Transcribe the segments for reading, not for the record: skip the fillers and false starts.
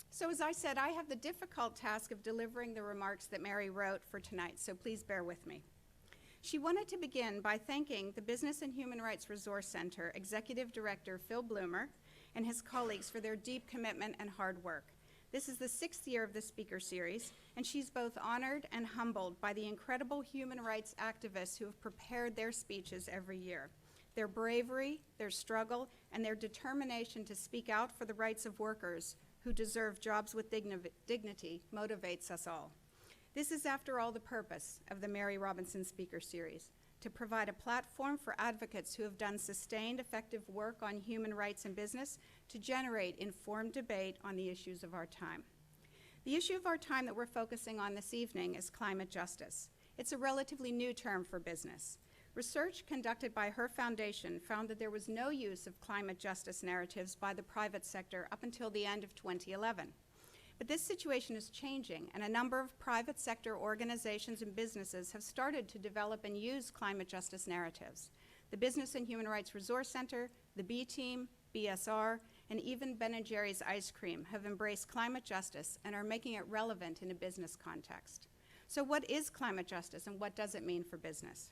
So as I said, I have the difficult task of delivering the remarks that Mary wrote for tonight, so please bear with me. She wanted to begin by thanking the Business and Human Rights Resource Center Executive Director Phil Bloomer and his colleagues for their deep commitment and hard work. This is the 6th year of the speaker series, and she's both honored and humbled by the incredible human rights activists who have prepared their speeches every year. Their bravery, their struggle, and their determination to speak out for the rights of workers who deserve jobs with dignity motivates us all. This is, after all, the purpose of the Mary Robinson Speaker Series, to provide a platform for advocates who have done sustained, effective work on human rights and business to generate informed debate on the issues of our time. The issue of our time that we're focusing on this evening is climate justice. It's a relatively new term for business. Research conducted by her foundation found that there was no use of climate justice narratives by the private sector up until the end of 2011. But this situation is changing, and a number of private sector organizations and businesses have started to develop and use climate justice narratives. The Business and Human Rights Resource Center, the B Team, BSR, and even Ben & Jerry's Ice Cream have embraced climate justice and are making it relevant in a business context. So what is climate justice, and what does it mean for business?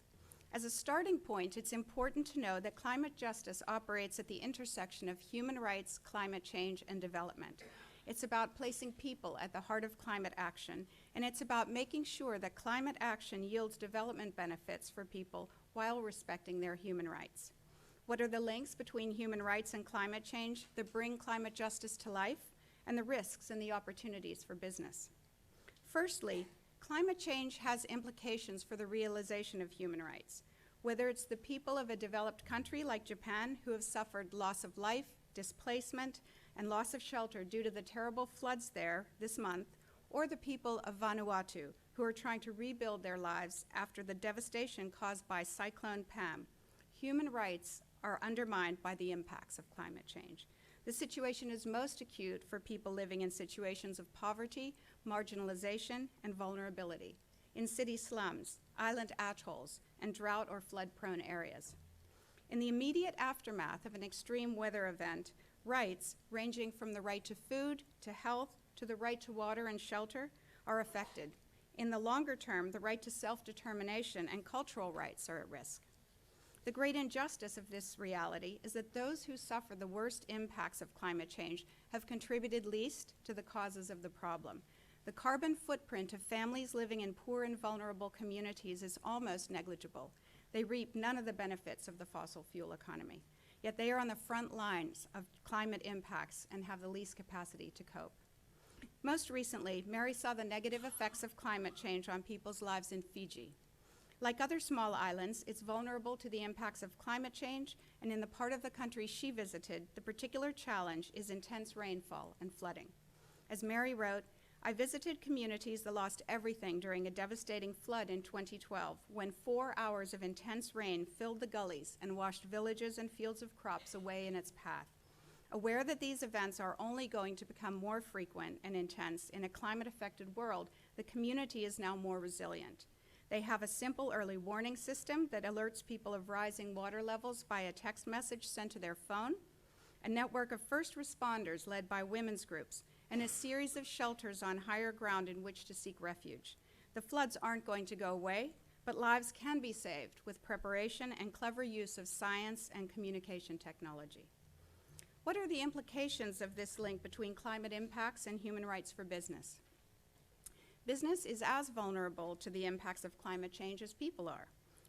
As a starting point, it's important to know that climate justice operates at the intersection of human rights, climate change, and development. It's about placing people at the heart of climate action, and it's about making sure that climate action yields development benefits for people while respecting their human rights. What are the links between human rights and climate change that bring climate justice to life, and the risks and the opportunities for business? Firstly, climate change has implications for the realization of human rights. Whether it's the people of a developed country like Japan who have suffered loss of life, displacement, and loss of shelter due to the terrible floods there this month, or the people of Vanuatu who are trying to rebuild their lives after the devastation caused by Cyclone Pam, human rights are undermined by the impacts of climate change. The situation is most acute for people living in situations of poverty, marginalization, and vulnerability, in city slums, island atolls, and drought or flood-prone areas. In the immediate aftermath of an extreme weather event, rights, ranging from the right to food, to health, to the right to water and shelter, are affected. In the longer term, the right to self-determination and cultural rights are at risk. The great injustice of this reality is that those who suffer the worst impacts of climate change have contributed least to the causes of the problem. The carbon footprint of families living in poor and vulnerable communities is almost negligible. They reap none of the benefits of the fossil fuel economy. Yet they are on the front lines of climate impacts and have the least capacity to cope. Most recently, Mary saw the negative effects of climate change on people's lives in Fiji. Like other small islands, it's vulnerable to the impacts of climate change, and in the part of the country she visited, the particular challenge is intense rainfall and flooding. As Mary wrote, I visited communities that lost everything during a devastating flood in 2012, when 4 hours of intense rain filled the gullies and washed villages and fields of crops away in its path. Aware that these events are only going to become more frequent and intense in a climate-affected world, the community is now more resilient. They have a simple early warning system that alerts people of rising water levels by a text message sent to their phone, a network of first responders led by women's groups, and a series of shelters on higher ground in which to seek refuge. The floods aren't going to go away, but lives can be saved with preparation and clever use of science and communication technology. What are the implications of this link between climate impacts and human rights for business? Business is as vulnerable to the impacts of climate change as people are.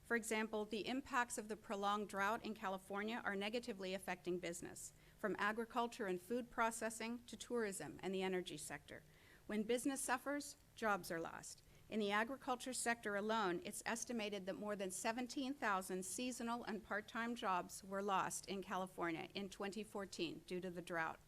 For example, the impacts of the prolonged drought in California are negatively affecting business, from agriculture and food processing to tourism and the energy sector. When business suffers, jobs are lost. In the agriculture sector alone, it's estimated that more than 17,000 seasonal and part-time jobs were lost in California in 2014 due to the drought.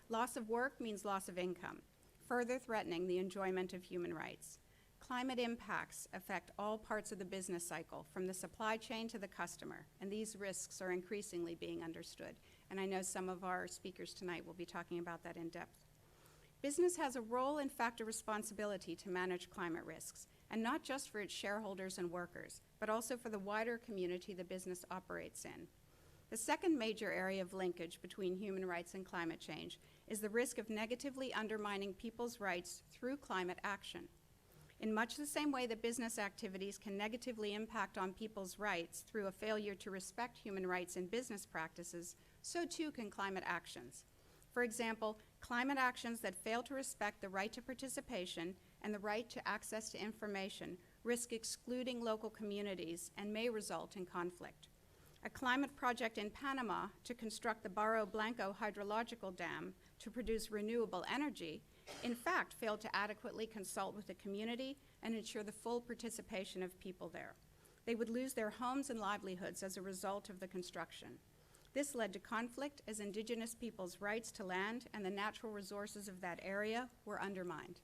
Loss of work means loss of income, further threatening the enjoyment of human rights. Climate impacts affect all parts of the business cycle, from the supply chain to the customer, and these risks are increasingly being understood. And I know some of our speakers tonight will be talking about that in depth. Business has a role, in fact, a responsibility to manage climate risks, and not just for its shareholders and workers, but also for the wider community the business operates in. The second major area of linkage between human rights and climate change is the risk of negatively undermining people's rights through climate action. In much the same way that business activities can negatively impact on people's rights through a failure to respect human rights in business practices, so too can climate actions. For example, climate actions that fail to respect the right to participation and the right to access to information risk excluding local communities and may result in conflict. A climate project in Panama to construct the Barro Blanco hydrological dam to produce renewable energy, in fact, failed to adequately consult with the community and ensure the full participation of people there. They would lose their homes and livelihoods as a result of the construction. This led to conflict as indigenous peoples' rights to land and the natural resources of that area were undermined.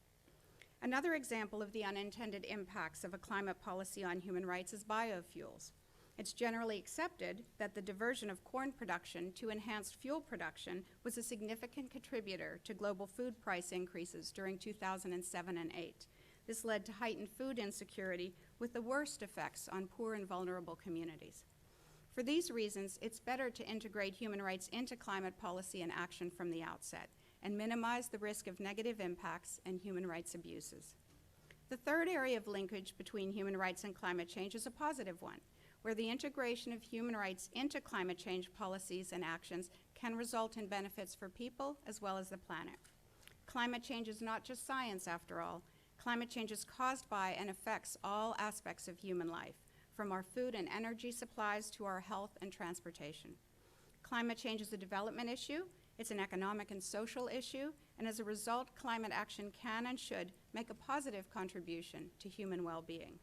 Another example of the unintended impacts of a climate policy on human rights is biofuels. It's generally accepted that the diversion of corn production to enhanced fuel production was a significant contributor to global food price increases during 2007 and 2008. This led to heightened food insecurity with the worst effects on poor and vulnerable communities. For these reasons, it's better to integrate human rights into climate policy and action from the outset and minimize the risk of negative impacts and human rights abuses. The third area of linkage between human rights and climate change is a positive one, where the integration of human rights into climate change policies and actions can result in benefits for people as well as the planet. Climate change is not just science, after all. Climate change is caused by and affects all aspects of human life, from our food and energy supplies to our health and transportation. Climate change is a development issue, it's an economic and social issue, and as a result, climate action can and should make a positive contribution to human well-being.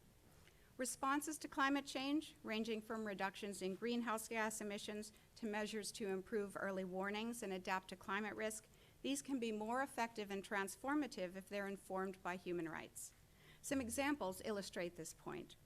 Responses to climate change, ranging from reductions in greenhouse gas emissions to measures to improve early warnings and adapt to climate risk, these can be more effective and transformative if they're informed by human rights. Some examples illustrate this point.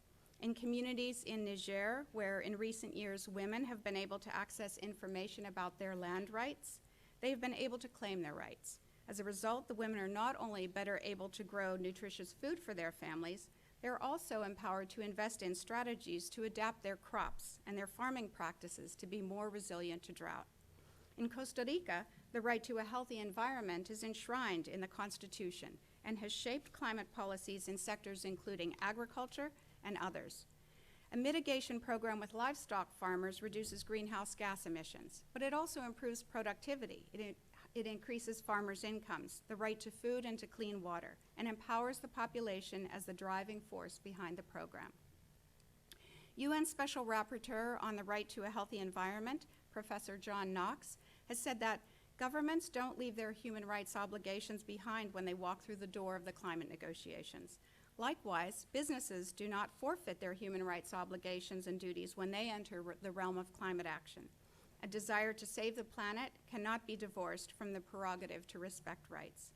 In communities in Niger, where in recent years women have been able to access information about their land rights, they've been able to claim their rights. As a result, the women are not only better able to grow nutritious food for their families, they're also empowered to invest in strategies to adapt their crops and their farming practices to be more resilient to drought. In Costa Rica, the right to a healthy environment is enshrined in the Constitution and has shaped climate policies in sectors including agriculture and others. A mitigation program with livestock farmers reduces greenhouse gas emissions, but it also improves productivity. It increases farmers' incomes, the right to food and to clean water, and empowers the population as the driving force behind the program. UN Special Rapporteur on the Right to a Healthy Environment, Professor John Knox, has said that governments don't leave their human rights obligations behind when they walk through the door of the climate negotiations. Likewise, businesses do not forfeit their human rights obligations and duties when they enter the realm of climate action. A desire to save the planet cannot be divorced from the prerogative to respect rights.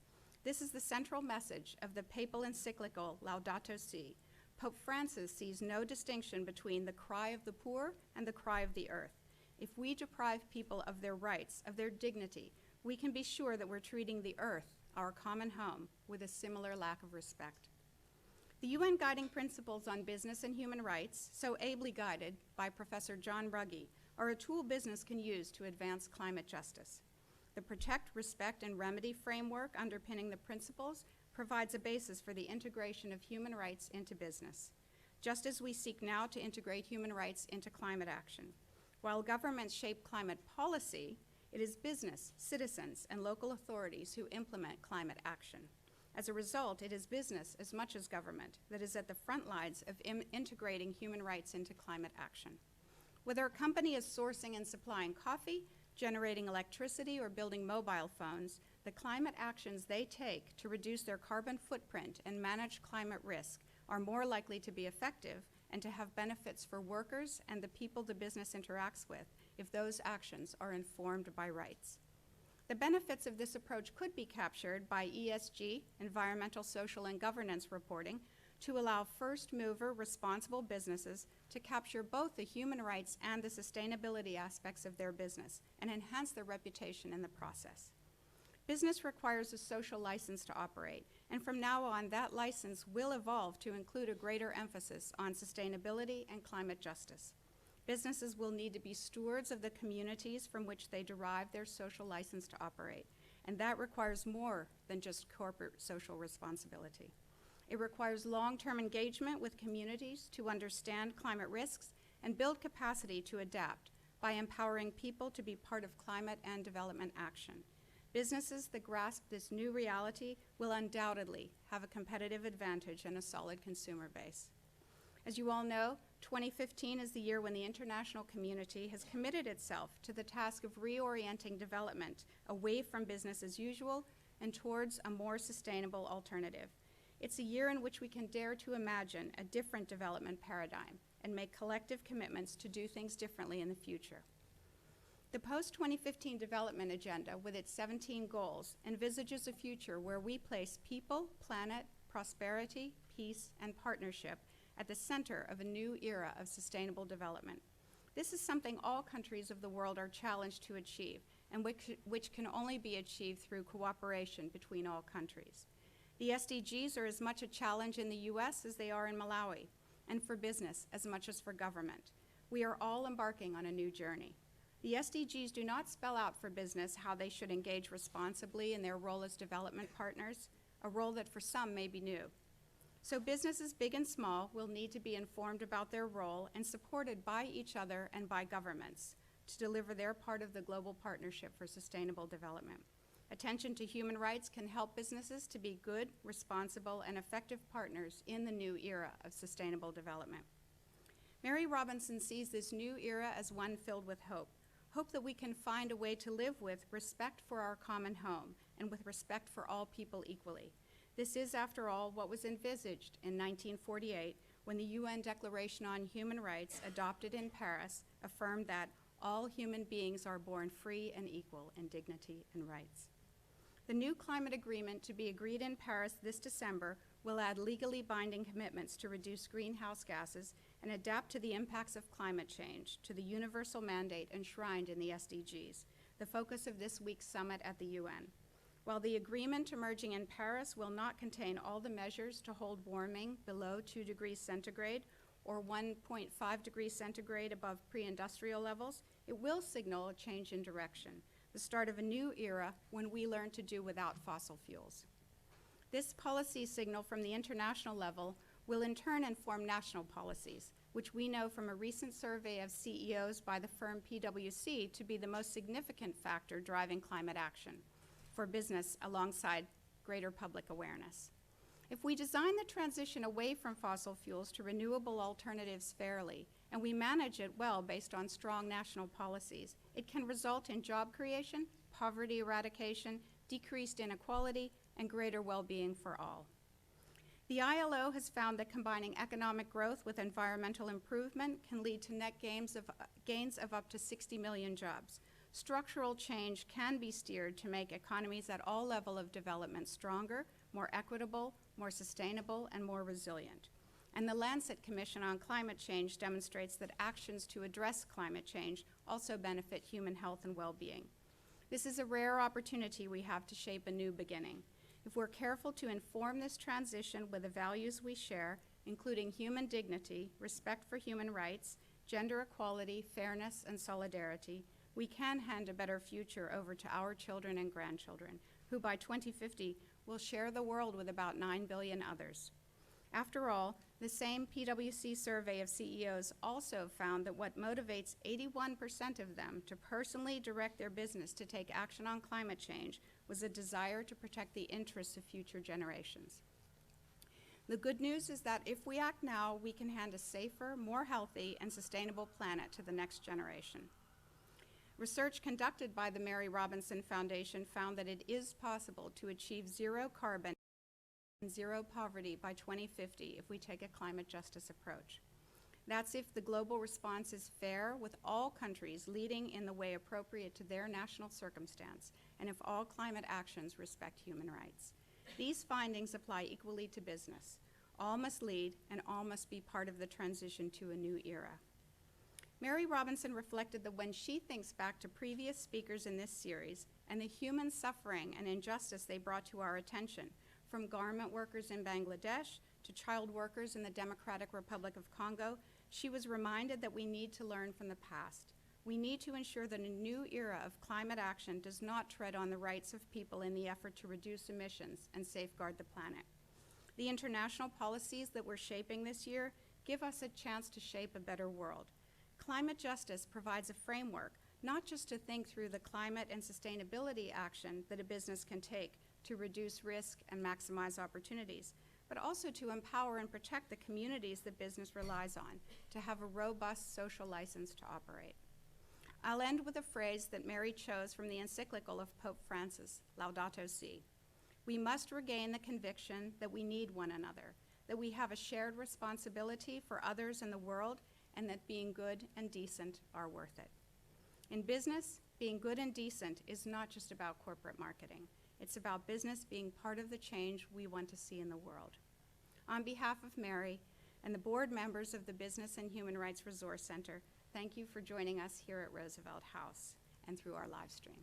This is the central message of the papal encyclical Laudato Si. Pope Francis sees no distinction between the cry of the poor and the cry of the earth. If we deprive people of their rights, of their dignity, we can be sure that we're treating the earth, our common home, with a similar lack of respect. The UN Guiding Principles on Business and Human Rights, so ably guided by Professor John Ruggie, are a tool business can use to advance climate justice. The Protect, Respect, and Remedy framework underpinning the principles provides a basis for the integration of human rights into business, just as we seek now to integrate human rights into climate action. While governments shape climate policy, it is business, citizens, and local authorities who implement climate action. As a result, it is business as much as government that is at the front lines of integrating human rights into climate action. Whether a company is sourcing and supplying coffee, generating electricity, or building mobile phones, the climate actions they take to reduce their carbon footprint and manage climate risk are more likely to be effective and to have benefits for workers and the people the business interacts with if those actions are informed by rights. The benefits of this approach could be captured by ESG, environmental, social, and governance reporting, to allow first-mover responsible businesses to capture both the human rights and the sustainability aspects of their business and enhance their reputation in the process. Business requires a social license to operate, and from now on, that license will evolve to include a greater emphasis on sustainability and climate justice. Businesses will need to be stewards of the communities from which they derive their social license to operate, and that requires more than just corporate social responsibility. It requires long-term engagement with communities to understand climate risks and build capacity to adapt by empowering people to be part of climate and development action. Businesses that grasp this new reality will undoubtedly have a competitive advantage and a solid consumer base. As you all know, 2015 is the year when the international community has committed itself to the task of reorienting development away from business as usual and towards a more sustainable alternative. It's a year in which we can dare to imagine a different development paradigm and make collective commitments to do things differently in the future. The post-2015 development agenda, with its 17 goals, envisages a future where we place people, planet, prosperity, peace, and partnership at the center of a new era of sustainable development. This is something all countries of the world are challenged to achieve, and which can only be achieved through cooperation between all countries. The SDGs are as much a challenge in the US as they are in Malawi, and for business as much as for government. We are all embarking on a new journey. The SDGs do not spell out for business how they should engage responsibly in their role as development partners, a role that for some may be new. So businesses big and small will need to be informed about their role and supported by each other and by governments to deliver their part of the global partnership for sustainable development. Attention to human rights can help businesses to be good, responsible, and effective partners in the new era of sustainable development. Mary Robinson sees this new era as one filled with hope. Hope that we can find a way to live with respect for our common home and with respect for all people equally. This is, after all, what was envisaged in 1948 when the UN Declaration on Human Rights, adopted in Paris, affirmed that all human beings are born free and equal in dignity and rights. The new climate agreement to be agreed in Paris this December will add legally binding commitments to reduce greenhouse gases and adapt to the impacts of climate change to the universal mandate enshrined in the SDGs, the focus of this week's summit at the UN. While the agreement emerging in Paris will not contain all the measures to hold warming below 2 degrees centigrade or 1.5 degrees centigrade above pre-industrial levels, it will signal a change in direction, the start of a new era when we learn to do without fossil fuels. This policy signal from the international level will in turn inform national policies, which we know from a recent survey of CEOs by the firm PwC to be the most significant factor driving climate action for business alongside greater public awareness. If we design the transition away from fossil fuels to renewable alternatives fairly, and we manage it well based on strong national policies, it can result in job creation, poverty eradication, decreased inequality, and greater well-being for all. The ILO has found that combining economic growth with environmental improvement can lead to net gains of up to 60 million jobs. Structural change can be steered to make economies at all levels of development stronger, more equitable, more sustainable, and more resilient. And the Lancet Commission on Climate Change demonstrates that actions to address climate change also benefit human health and well-being. This is a rare opportunity we have to shape a new beginning. If we're careful to inform this transition with the values we share, including human dignity, respect for human rights, gender equality, fairness, and solidarity, we can hand a better future over to our children and grandchildren, who by 2050 will share the world with about 9 billion others. After all, the same PwC survey of CEOs also found that what motivates 81% of them to personally direct their business to take action on climate change was a desire to protect the interests of future generations. The good news is that if we act now, we can hand a safer, more healthy, and sustainable planet to the next generation. Research conducted by the Mary Robinson Foundation found that it is possible to achieve zero carbon and zero poverty by 2050 if we take a climate justice approach. That's if the global response is fair, with all countries leading in the way appropriate to their national circumstance, and if all climate actions respect human rights. These findings apply equally to business. All must lead, and all must be part of the transition to a new era. Mary Robinson reflected that when she thinks back to previous speakers in this series and the human suffering and injustice they brought to our attention, from garment workers in Bangladesh to child workers in the Democratic Republic of Congo She was reminded that we need to learn from the past. We need to ensure that a new era of climate action does not tread on the rights of people in the effort to reduce emissions and safeguard the planet. The international policies that we're shaping this year give us a chance to shape a better world. Climate justice provides a framework, not just to think through the climate and sustainability action that a business can take to reduce risk and maximize opportunities, but also to empower and protect the communities that business relies on, to have a robust social license to operate. I'll end with a phrase that Mary chose from the encyclical of Pope Francis, Laudato Si. We must regain the conviction that we need one another, that we have a shared responsibility for others in the world, and that being good and decent are worth it. In business, being good and decent is not just about corporate marketing. It's about business being part of the change we want to see in the world. On behalf of Mary and the board members of the Business and Human Rights Resource Center, thank you for joining us here at Roosevelt House and through our live stream.